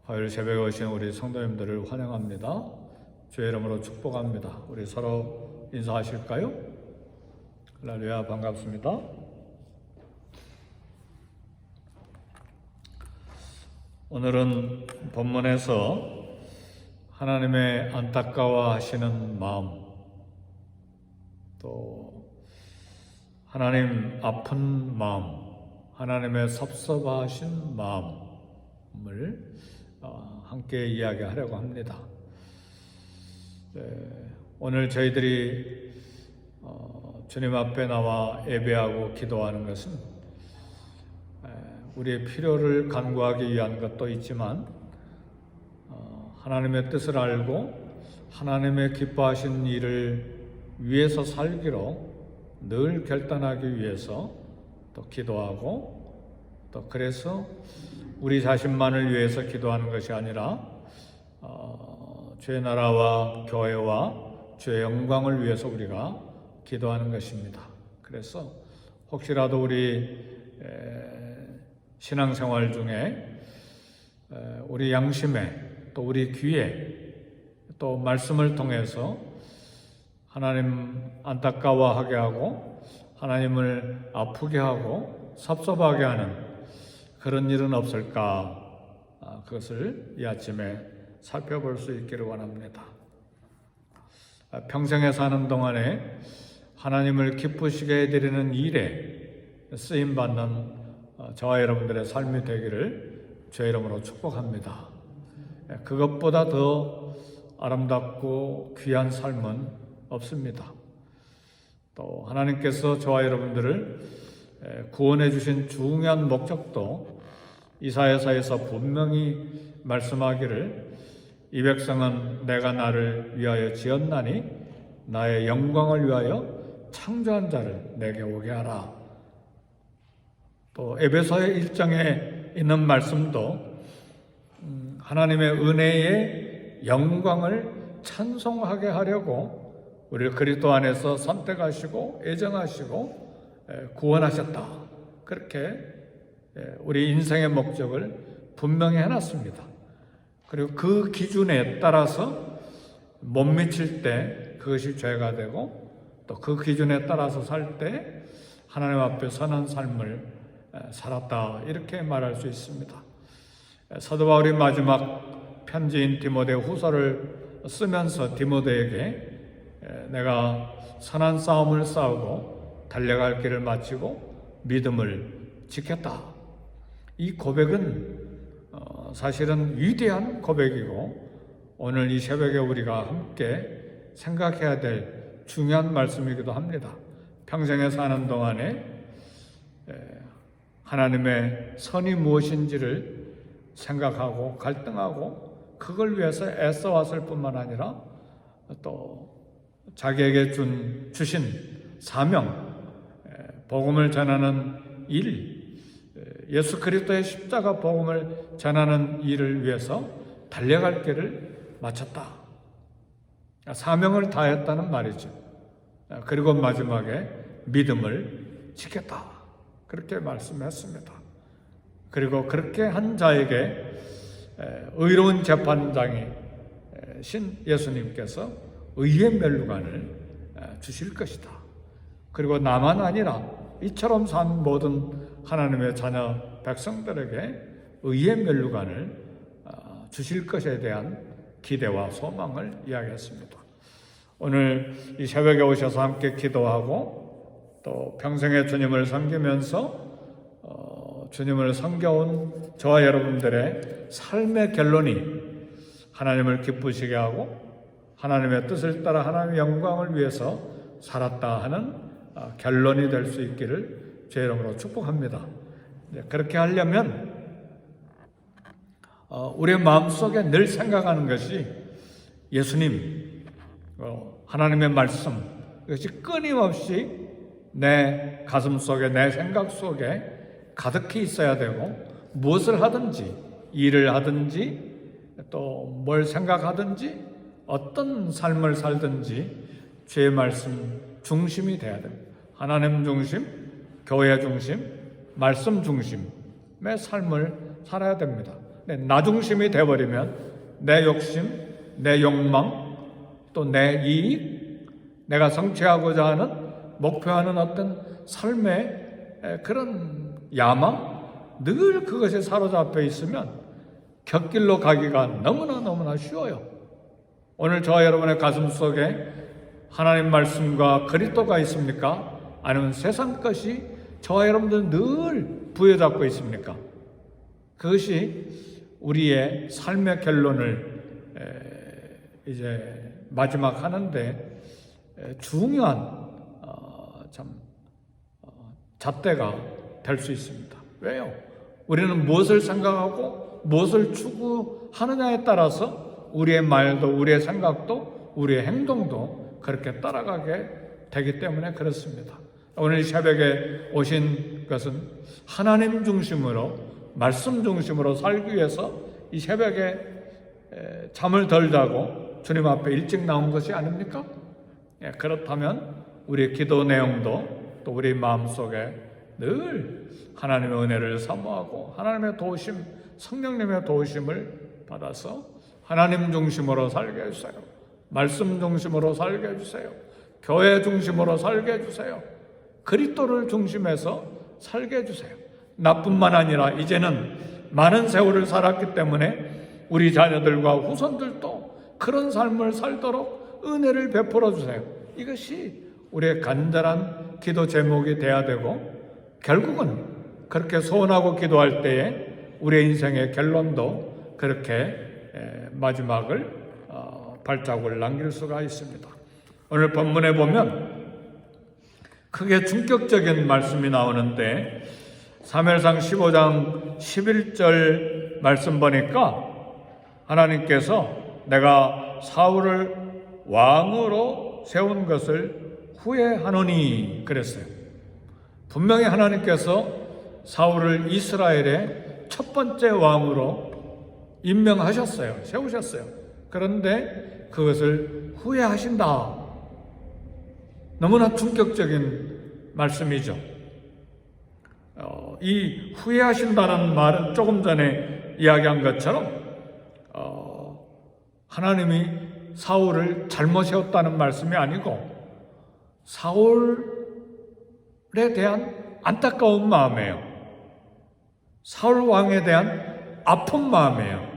화요일 새벽에 오신 우리 성도님들을 환영합니다. 주의 이름으로 축복합니다. 우리 서로 인사하실까요? 할렐루야, 반갑습니다. 오늘은 본문에서 하나님의 안타까워하시는 마음, 또 하나님 아픈 마음, 하나님의 섭섭하신 마음을 함께 이야기하려고 합니다. 오늘 저희들이 주님 앞에 나와 예배하고 기도하는 것은 우리의 필요를 간구하기 위한 것도 있지만 하나님의 뜻을 알고 하나님의 기뻐하신 일을 위해서 살기로 늘 결단하기 위해서 또 기도하고, 또 그래서 우리 자신만을 위해서 기도하는 것이 아니라 주의 나라와 교회와 주의 영광을 위해서 우리가 기도하는 것입니다. 그래서 혹시라도 우리 신앙생활 중에 우리 양심에, 또 우리 귀에, 또 말씀을 통해서 하나님 안타까워하게 하고 하나님을 아프게 하고 섭섭하게 하는 그런 일은 없을까? 그것을 이 아침에 살펴볼 수 있기를 원합니다. 평생에 사는 동안에 하나님을 기쁘시게 해드리는 일에 쓰임받는 저와 여러분들의 삶이 되기를 주의 이름으로 축복합니다. 그것보다 더 아름답고 귀한 삶은 없습니다. 또 하나님께서 저와 여러분들을 구원해 주신 중요한 목적도 이사야서에서 분명히 말씀하기를, 이 백성은 내가 나를 위하여 지었나니 나의 영광을 위하여 창조한 자를 내게 오게 하라. 또 에베소의 1장에 있는 말씀도 하나님의 은혜의 영광을 찬송하게 하려고 우리를 그리스도 안에서 선택하시고 애정하시고 구원하셨다. 그렇게 우리 인생의 목적을 분명히 해놨습니다. 그리고 그 기준에 따라서 못 미칠 때 그것이 죄가 되고, 또 그 기준에 따라서 살 때 하나님 앞에 선한 삶을 살았다, 이렇게 말할 수 있습니다. 사도 바울이 마지막 편지인 디모데 후서를 쓰면서 디모데에게 내가 선한 싸움을 싸우고 달려갈 길을 마치고 믿음을 지켰다. 이 고백은 사실은 위대한 고백이고, 오늘 이 새벽에 우리가 함께 생각해야 될 중요한 말씀이기도 합니다. 평생에 사는 동안에 하나님의 선이 무엇인지를 생각하고 갈등하고 그걸 위해서 애써왔을 뿐만 아니라 또 자기에게 주신 사명, 복음을 전하는 일, 예수 그리스도의 십자가 복음을 전하는 일을 위해서 달려갈 길을 마쳤다. 사명을 다했다는 말이죠. 그리고 마지막에 믿음을 지켰다. 그렇게 말씀했습니다. 그리고 그렇게 한 자에게 의로운 재판장이 신 예수님께서 의의 멸류관을 주실 것이다. 그리고 나만 아니라 이처럼 산 모든 하나님의 자녀 백성들에게 의의 멸류관을 주실 것에 대한 기대와 소망을 이야기했습니다. 오늘 이 새벽에 오셔서 함께 기도하고, 또 평생에 주님을 섬기면서 주님을 섬겨온 저와 여러분들의 삶의 결론이 하나님을 기쁘시게 하고 하나님의 뜻을 따라 하나님의 영광을 위해서 살았다 하는 결론이 될 수 있기를 주의 이름으로 축복합니다. 그렇게 하려면 우리의 마음속에 늘 생각하는 것이 예수님, 하나님의 말씀, 이것이 끊임없이 내 가슴 속에, 내 생각 속에 가득히 있어야 되고, 무엇을 하든지, 일을 하든지, 또 뭘 생각하든지, 어떤 삶을 살든지 주의 말씀 중심이 돼야 됩니다. 하나님 중심, 교회 중심, 말씀 중심의 삶을 살아야 됩니다. 나 중심이 돼버리면 내 욕심, 내 욕망, 또 내 이익, 내가 성취하고자 하는 목표하는 어떤 삶의 그런 야망, 늘 그것에 사로잡혀 있으면 곁길로 가기가 너무나 쉬워요. 오늘 저와 여러분의 가슴 속에 하나님 말씀과 그리스도가 있습니까? 아니면 세상 것이 저와 여러분들 늘 부여잡고 있습니까? 그것이 우리의 삶의 결론을 이제 마지막 하는데 중요한 잣대가 될 수 있습니다. 왜요? 우리는 무엇을 생각하고 무엇을 추구하느냐에 따라서 우리의 말도, 우리의 생각도, 우리의 행동도 그렇게 따라가게 되기 때문에 그렇습니다. 오늘 새벽에 오신 것은 하나님 중심으로, 말씀 중심으로 살기 위해서 이 새벽에 잠을 덜 자고 주님 앞에 일찍 나온 것이 아닙니까? 그렇다면 우리의 기도 내용도 또 우리 마음속에 늘 하나님의 은혜를 사모하고 하나님의 도우심, 성령님의 도우심을 받아서 하나님 중심으로 살게 해주세요. 말씀 중심으로 살게 해주세요. 교회 중심으로 살게 해주세요. 그리스도를 중심해서 살게 해주세요. 나뿐만 아니라 이제는 많은 세월을 살았기 때문에 우리 자녀들과 후손들도 그런 삶을 살도록 은혜를 베풀어 주세요. 이것이 우리의 간절한 기도 제목이 돼야 되고, 결국은 그렇게 소원하고 기도할 때에 우리의 인생의 결론도 그렇게 마지막을 발자국을 남길 수가 있습니다. 오늘 본문에 보면 크게 중격적인 말씀이 나오는데 사무엘상 15장 11절 말씀 보니까 하나님께서 내가 사울을 왕으로 세운 것을 후회하노니 그랬어요. 분명히 하나님께서 사울을 이스라엘의 첫 번째 왕으로 임명하셨어요. 세우셨어요. 그런데 그것을 후회하신다. 너무나 충격적인 말씀이죠. 이 후회하신다는 말은 조금 전에 이야기한 것처럼 하나님이 사울을 잘못 세웠다는 말씀이 아니고 사울에 대한 안타까운 마음이에요. 사울 왕에 대한 아픈 마음이에요.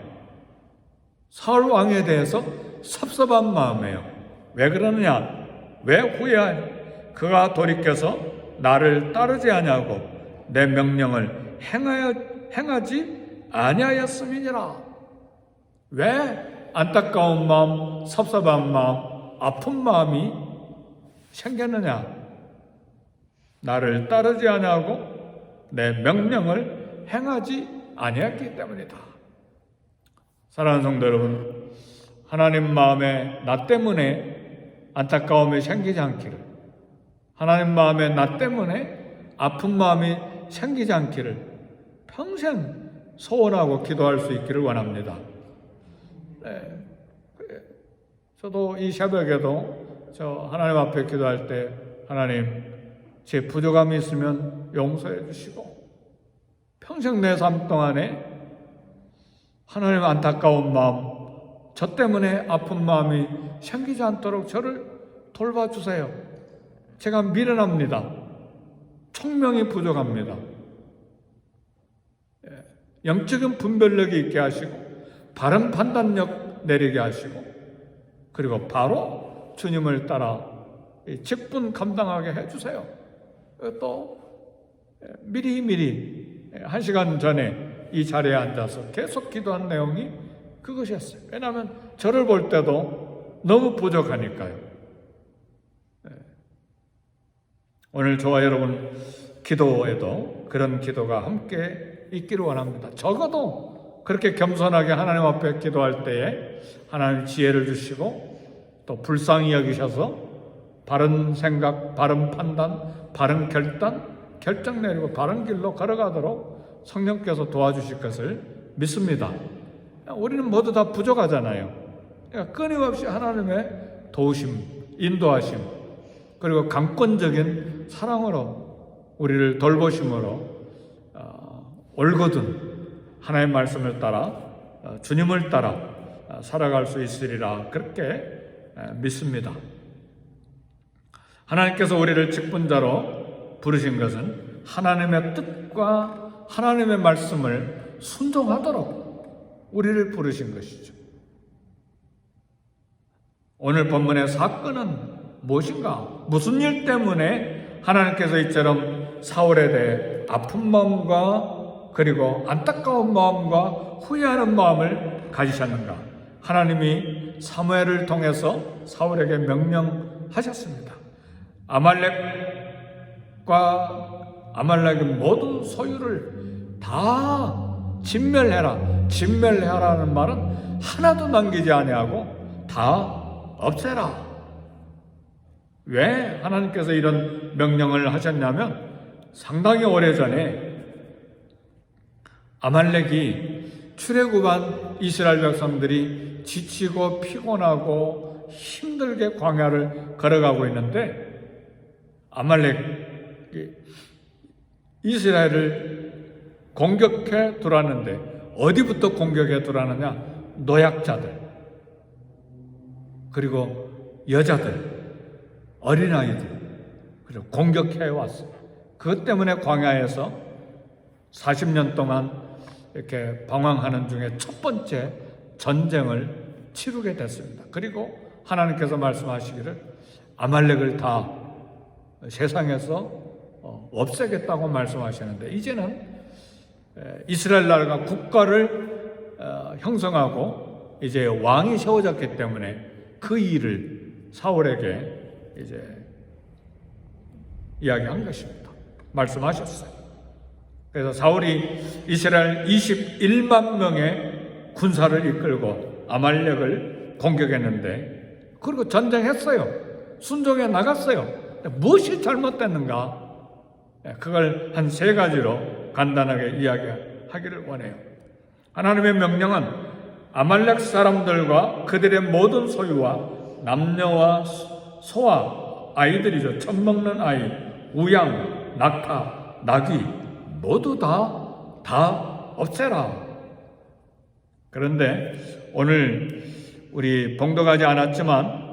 사울 왕에 대해서 섭섭한 마음이에요. 왜 그러느냐? 왜 후회하냐? 그가 돌이켜서 나를 따르지 아니하고 내 명령을 행하지 아니하였음이니라. 왜 안타까운 마음, 섭섭한 마음, 아픈 마음이 생겼느냐? 나를 따르지 아니하고 내 명령을 행하지 아니했기 때문이다. 사랑하는 성도 여러분, 하나님 마음에 나 때문에 안타까움이 생기지 않기를, 하나님 마음에 나 때문에 아픈 마음이 생기지 않기를 평생 소원하고 기도할 수 있기를 원합니다. 저도 이 새벽에도 저 하나님 앞에 기도할 때 하나님 제 부족함이 있으면 용서해 주시고 평생 내 삶 동안에 하나님 안타까운 마음, 저 때문에 아픈 마음이 생기지 않도록 저를 돌봐주세요. 제가 미련합니다. 총명이 부족합니다. 영적인 분별력이 있게 하시고 바른 판단력 내리게 하시고 그리고 바로 주님을 따라 직분 감당하게 해주세요. 또 미리미리 1시간 전에 이 자리에 앉아서 계속 기도한 내용이 그것이었어요. 왜냐하면 저를 볼 때도 너무 부족하니까요. 오늘 저와 여러분 기도에도 그런 기도가 함께 있기를 원합니다. 적어도 그렇게 겸손하게 하나님 앞에 기도할 때에 하나님 지혜를 주시고 또 불쌍히 여기셔서 바른 생각, 바른 판단, 바른 결정 내리고 바른 길로 걸어가도록 성령께서 도와주실 것을 믿습니다. 우리는 모두 다 부족하잖아요. 그러니까 끊임없이 하나님의 도우심, 인도하심, 그리고 강권적인 사랑으로 우리를 돌보심으로 올거든 하나님의 말씀을 따라 주님을 따라 살아갈 수 있으리라 그렇게 믿습니다. 하나님께서 우리를 직분자로 부르신 것은 하나님의 뜻과 하나님의 말씀을 순종하도록 우리를 부르신 것이죠. 오늘 본문의 사건은 무엇인가? 무슨 일 때문에 하나님께서 이처럼 사울에 대해 아픈 마음과 그리고 안타까운 마음과 후회하는 마음을 가지셨는가? 하나님이 사무엘을 통해서 사울에게 명령하셨습니다. 아말렉의 모든 소유를 다 진멸해라는 말은 하나도 남기지 아니하고 다 없애라. 왜 하나님께서 이런 명령을 하셨냐면 상당히 오래전에 아말렉이 출애굽한 이스라엘 백성들이 지치고 피곤하고 힘들게 광야를 걸어가고 있는데 아말렉이 이스라엘을 공격해 들어왔는데 어디부터 공격해 들어왔느냐? 노약자들, 그리고 여자들, 어린아이들, 그리고 공격해 왔어요. 그것 때문에 광야에서 40년 동안 이렇게 방황하는 중에 첫 번째 전쟁을 치르게 됐습니다. 그리고 하나님께서 말씀하시기를 아말렉을 다 세상에서 없애겠다고 말씀하시는데 이제는 이스라엘 나라가 국가를 형성하고 이제 왕이 세워졌기 때문에 그 일을 사울에게 이제 이야기한 것입니다. 말씀하셨어요. 그래서 사울이 이스라엘 21만 명의 군사를 이끌고 아말렉을 공격했는데 그리고 전쟁했어요. 순종해 나갔어요. 무엇이 잘못됐는가? 그걸 한 3가지로 간단하게 이야기하기를 원해요. 하나님의 명령은 아말렉 사람들과 그들의 모든 소유와 남녀와 소와 아이들이죠. 젖 먹는 아이, 우양, 낙타, 나귀 모두 다 없애라. 그런데 오늘 우리 봉독하지 않았지만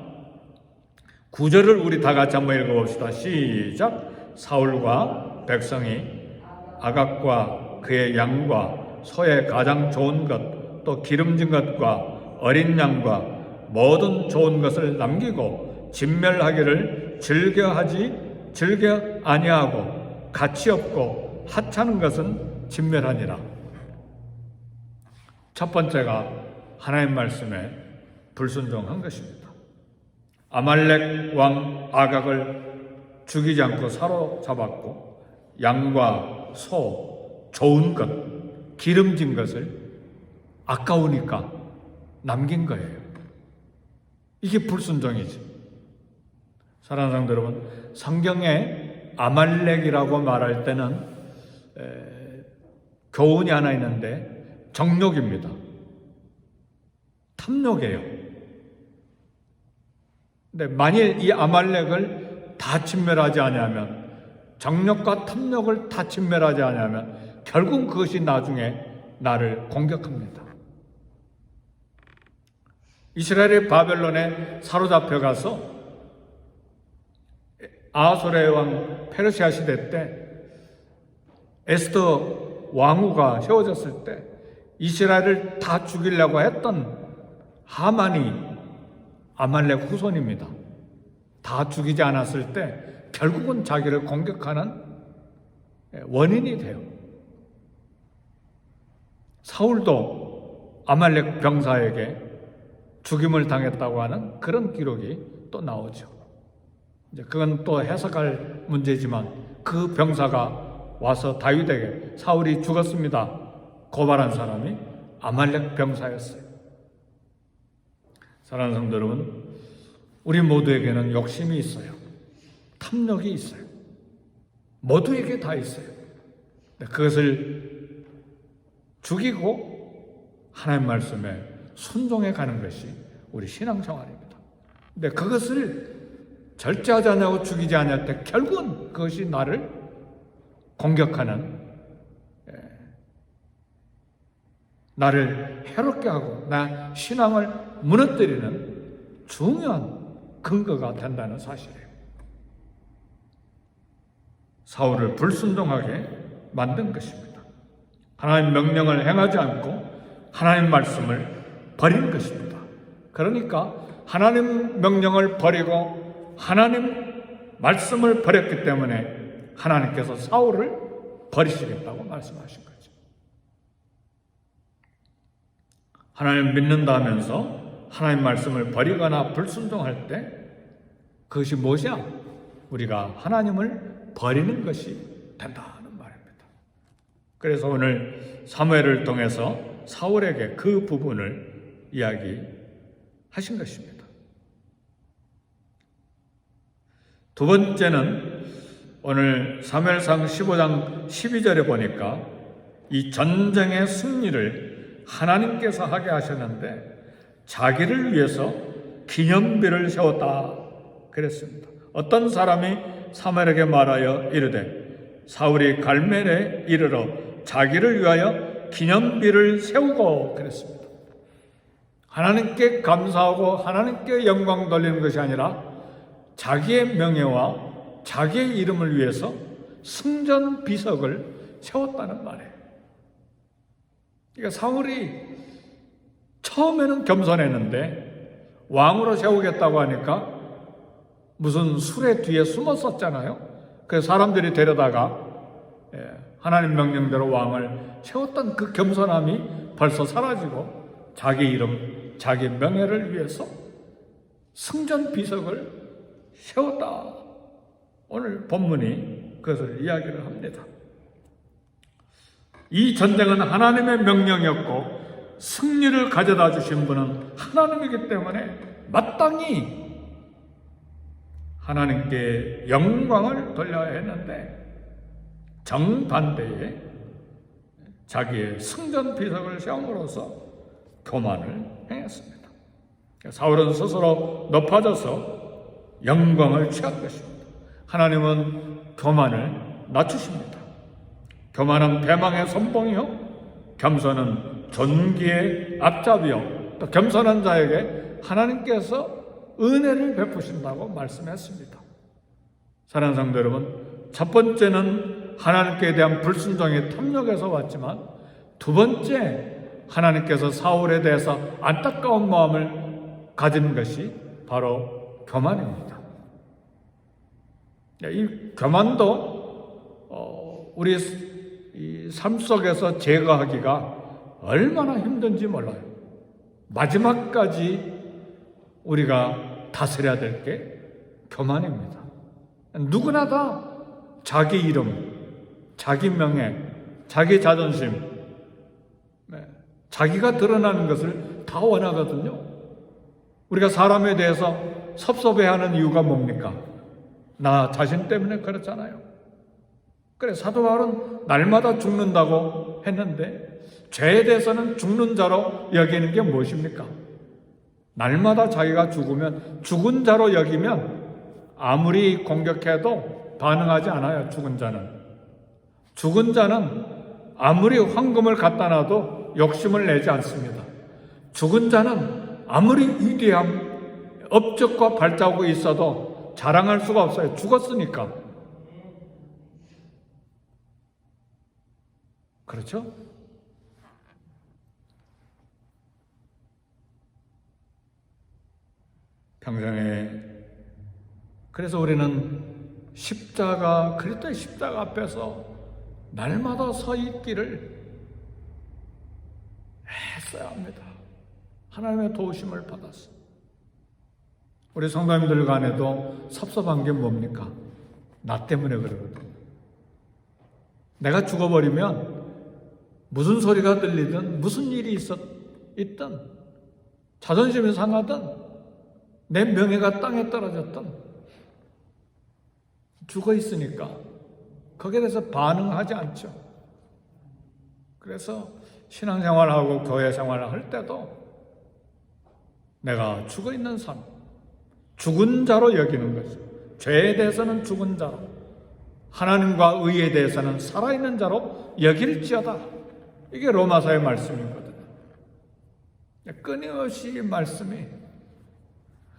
9절을 우리 다 같이 한번 읽어봅시다. 시작. 사울과 백성이 아각과 그의 양과 소의 가장 좋은 것, 또 기름진 것과 어린 양과 모든 좋은 것을 남기고 진멸하기를 즐겨 아니하고 가치 없고 하찮은 것은 진멸하니라. 첫 번째가 하나님 말씀에 불순종한 것입니다. 아말렉 왕 아각을 죽이지 않고 사로잡았고 양과 소, 좋은 것, 기름진 것을 아까우니까 남긴 거예요. 이게 불순종이지. 사랑하는 성도 여러분, 성경에 아말렉이라고 말할 때는 교훈이 하나 있는데 정욕입니다. 탐욕이에요. 근데 만일 이 아말렉을 다 진멸하지 않으면, 정욕과 탐욕을 다 진멸하지 않으면 결국 그것이 나중에 나를 공격합니다. 이스라엘이 바벨론에 사로잡혀 가서 아하수에르 왕 페르시아 시대 때 에스더 왕후가 세워졌을 때 이스라엘을 다 죽이려고 했던 하만이 아말렉 후손입니다. 다 죽이지 않았을 때 결국은 자기를 공격하는 원인이 돼요. 사울도 아말렉 병사에게 죽임을 당했다고 하는 그런 기록이 또 나오죠. 이제 그건 또 해석할 문제지만 그 병사가 와서 다윗에게 사울이 죽었습니다 고발한 사람이 아말렉 병사였어요. 사랑하는 성도 여러분, 우리 모두에게는 욕심이 있어요. 탐욕이 있어요. 모두에게 다 있어요. 그것을 죽이고 하나님 말씀에 순종해 가는 것이 우리 신앙생활입니다. 근데 그것을 절제하지 않냐고 죽이지 않을 때 결국은 그것이 나를 공격하는 나를 해롭게 하고 나 신앙을 무너뜨리는 중요한 근거가 된다는 사실이에요. 사울을 불순종하게 만든 것입니다. 하나님 명령을 행하지 않고 하나님 말씀을 버린 것입니다. 그러니까 하나님 명령을 버리고 하나님 말씀을 버렸기 때문에 하나님께서 사울을 버리시겠다고 말씀하신 거죠. 하나님 믿는다 하면서 하나님 말씀을 버리거나 불순종할 때 그것이 무엇이야? 우리가 하나님을 버리는 것이 된다는 말입니다. 그래서 오늘 사무엘을 통해서 사울에게 그 부분을 이야기하신 것입니다. 두 번째는 오늘 사무엘상 15장 12절에 보니까 이 전쟁의 승리를 하나님께서 하게 하셨는데 자기를 위해서 기념비를 세웠다 그랬습니다. 어떤 사람이 사무엘에게 말하여 이르되 사울이 갈멜에 이르러 자기를 위하여 기념비를 세우고 그랬습니다. 하나님께 감사하고 하나님께 영광 돌리는 것이 아니라 자기의 명예와 자기의 이름을 위해서 승전 비석을 세웠다는 말이에요. 그러니까 사울이 처음에는 겸손했는데 왕으로 세우겠다고 하니까 무슨 수레 뒤에 숨었었잖아요. 그래서 사람들이 데려다가 하나님 명령대로 왕을 세웠던 그 겸손함이 벌써 사라지고 자기 이름, 자기 명예를 위해서 승전 비석을 세웠다. 오늘 본문이 그것을 이야기를 합니다. 이 전쟁은 하나님의 명령이었고 승리를 가져다 주신 분은 하나님이기 때문에 마땅히 하나님께 영광을 돌려야 했는데 정반대에 자기의 승전 비석을 세움으로써 교만을 행했습니다. 사울은 스스로 높아져서 영광을 취한 것입니다. 하나님은 교만을 낮추십니다. 교만은 패망의 선봉이요 겸손은 존귀의 앞잡이요 또 겸손한 자에게 하나님께서 은혜를 베푸신다고 말씀했습니다. 사랑하는 성도 여러분, 첫 번째는 하나님께 대한 불순종이 탐욕에서 왔지만 두 번째 하나님께서 사울에 대해서 안타까운 마음을 가진 것이 바로 교만입니다. 이 교만도 우리 이 삶 속에서 제거하기가 얼마나 힘든지 몰라요. 마지막까지 우리가 다스려야 될 게 교만입니다. 누구나 다 자기 이름, 자기 명예, 자기 자존심, 자기가 드러나는 것을 다 원하거든요. 우리가 사람에 대해서 섭섭해하는 이유가 뭡니까? 나 자신 때문에 그렇잖아요. 그래 사도 바울은 날마다 죽는다고 했는데 죄에 대해서는 죽는 자로 여기는 게 무엇입니까? 날마다 자기가 죽으면 죽은 자로 여기면 아무리 공격해도 반응하지 않아요. 죽은 자는 아무리 황금을 갖다 놔도 욕심을 내지 않습니다. 죽은 자는 아무리 위대함, 업적과 발자국이 있어도 자랑할 수가 없어요. 죽었으니까. 그렇죠? 평생에 그래서 우리는 십자가, 그리스도의 십자가 앞에서 날마다 서 있기를 했어야 합니다. 하나님의 도우심을 받았어. 우리 성도님들 간에도 섭섭한 게 뭡니까? 나 때문에 그러거든요. 내가 죽어버리면 무슨 소리가 들리든 무슨 일이 있든 자존심이 상하든 내 명예가 땅에 떨어졌든 죽어 있으니까 거기에 대해서 반응하지 않죠. 그래서 신앙생활하고 교회생활을 할 때도 내가 죽어 있는 삶, 죽은 자로 여기는 거죠. 죄에 대해서는 죽은 자로, 하나님과 의에 대해서는 살아있는 자로 여길지어다. 이게 로마서의 말씀이거든요. 끊임없이 말씀이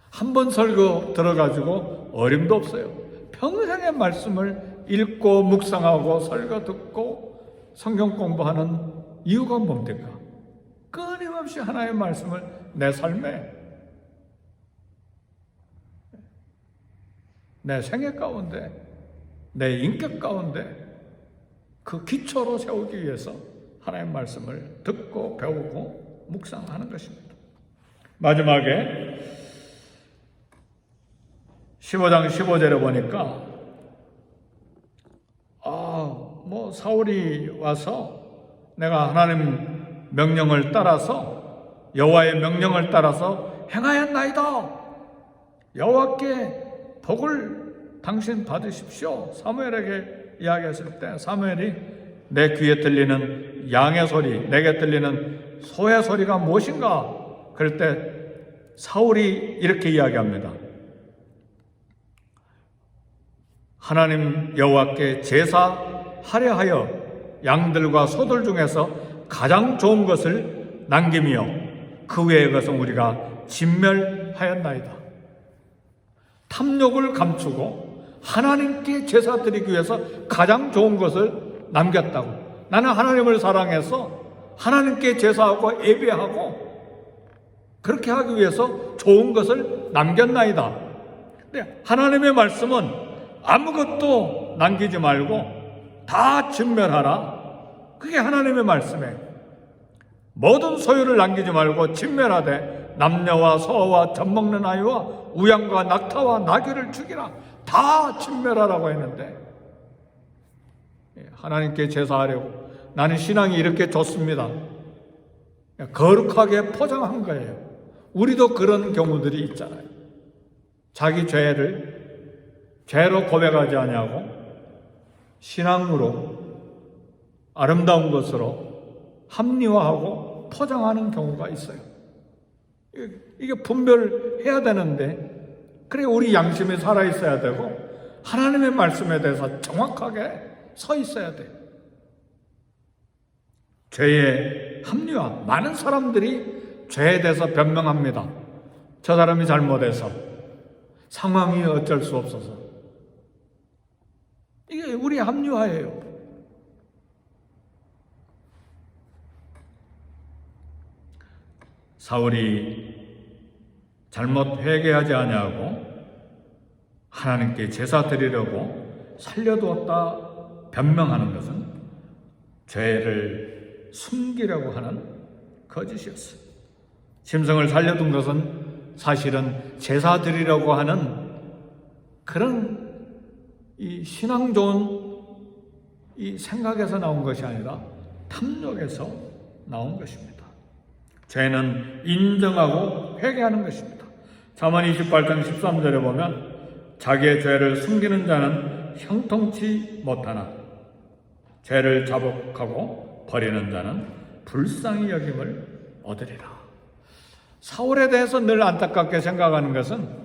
한 번 설교 들어가지고 어림도 없어요. 평생의 말씀을 읽고 묵상하고 설교 듣고 성경 공부하는 이유가 뭡니까? 끊임없이 하나님의 말씀을 내 삶에, 내 생애 가운데, 내 인격 가운데 그 기초로 세우기 위해서 하나님의 말씀을 듣고 배우고 묵상하는 것입니다. 마지막에 15장 15절에 보니까 사울이 와서 내가 하나님 명령을 따라서, 여호와의 명령을 따라서 행하였나이다. 여호와께 복을 당신 받으십시오. 사무엘에게 이야기했을 때 사무엘이 내 귀에 들리는 양의 소리, 내게 들리는 소의 소리가 무엇인가? 그럴 때 사울이 이렇게 이야기합니다. 하나님 여호와께 제사하려 하여 양들과 소들 중에서 가장 좋은 것을 남기며 그 외의 것은 우리가 진멸하였나이다. 탐욕을 감추고 하나님께 제사 드리기 위해서 가장 좋은 것을 남겼다고. 나는 하나님을 사랑해서 하나님께 제사하고 예배하고 그렇게 하기 위해서 좋은 것을 남겼나이다. 근데 하나님의 말씀은 아무것도 남기지 말고 다 진멸하라. 그게 하나님의 말씀이에요. 모든 소유를 남기지 말고 진멸하되 남녀와 소와 젖먹는 아이와 우양과 낙타와 나귀를 죽이라. 다 진멸하라고 했는데 하나님께 제사하려고 나는 신앙이 이렇게 좋습니다. 거룩하게 포장한 거예요. 우리도 그런 경우들이 있잖아요. 자기 죄로 고백하지 아니하고 신앙으로 아름다운 것으로 합리화하고 포장하는 경우가 있어요. 이게 분별해야 되는데, 그래 우리 양심이 살아있어야 되고 하나님의 말씀에 대해서 정확하게 서 있어야 돼요. 죄의 합리화, 많은 사람들이 죄에 대해서 변명합니다. 저 사람이 잘못해서, 상황이 어쩔 수 없어서. 이게 우리 합리화예요. 사울이 잘못 회개하지 아니하고 하나님께 제사 드리려고 살려두었다 변명하는 것은 죄를 숨기려고 하는 거짓이었어요. 짐승을 살려둔 것은 사실은 제사 드리려고 하는 그런 이 신앙 좋은 이 생각에서 나온 것이 아니라 탐욕에서 나온 것입니다. 죄는 인정하고 회개하는 것입니다. 잠언 28장 13절에 보면 자기의 죄를 숨기는 자는 형통치 못하나 죄를 자복하고 버리는 자는 불쌍히 여김을 얻으리라. 사울에 대해서 늘 안타깝게 생각하는 것은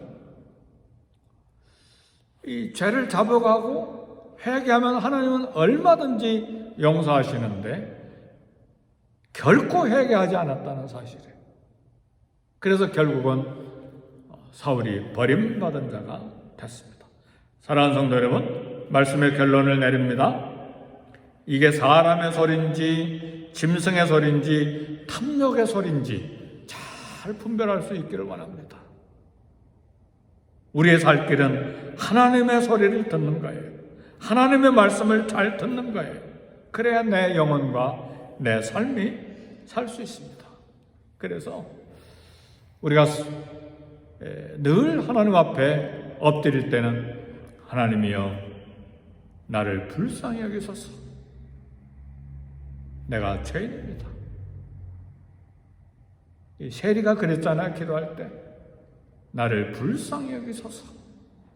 이 죄를 자복하고 회개하면 하나님은 얼마든지 용서하시는데 결코 회개하지 않았다는 사실이에요. 그래서 결국은 사울이 버림받은 자가 됐습니다. 사랑하는 성도 여러분, 말씀의 결론을 내립니다. 이게 사람의 소리인지 짐승의 소리인지 탐욕의 소리인지 잘 분별할 수 있기를 원합니다. 우리의 살 길은 하나님의 소리를 듣는 거예요. 하나님의 말씀을 잘 듣는 거예요. 그래야 내 영혼과 내 삶이 살 수 있습니다. 그래서 우리가 늘 하나님 앞에 엎드릴 때는 하나님이여 나를 불쌍히 여기소서. 내가 죄인입니다. 세리가 그랬잖아요. 기도할 때 나를 불쌍히 여기소서.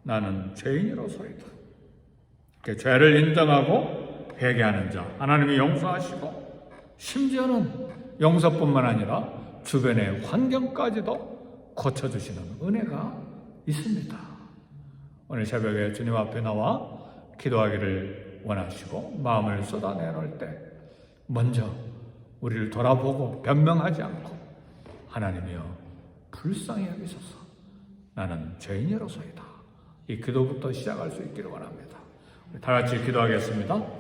나는 죄인이로소이다. 죄를 인정하고 회개하는 자 하나님이 용서하시고 심지어는 용서뿐만 아니라 주변의 환경까지도 고쳐주시는 은혜가 있습니다. 오늘 새벽에 주님 앞에 나와 기도하기를 원하시고 마음을 쏟아내놓을 때 먼저 우리를 돌아보고 변명하지 않고 하나님이여 불쌍히 여기소서. 나는 죄인이로소이다. 이 기도부터 시작할 수 있기를 원합니다. 다 같이 기도하겠습니다.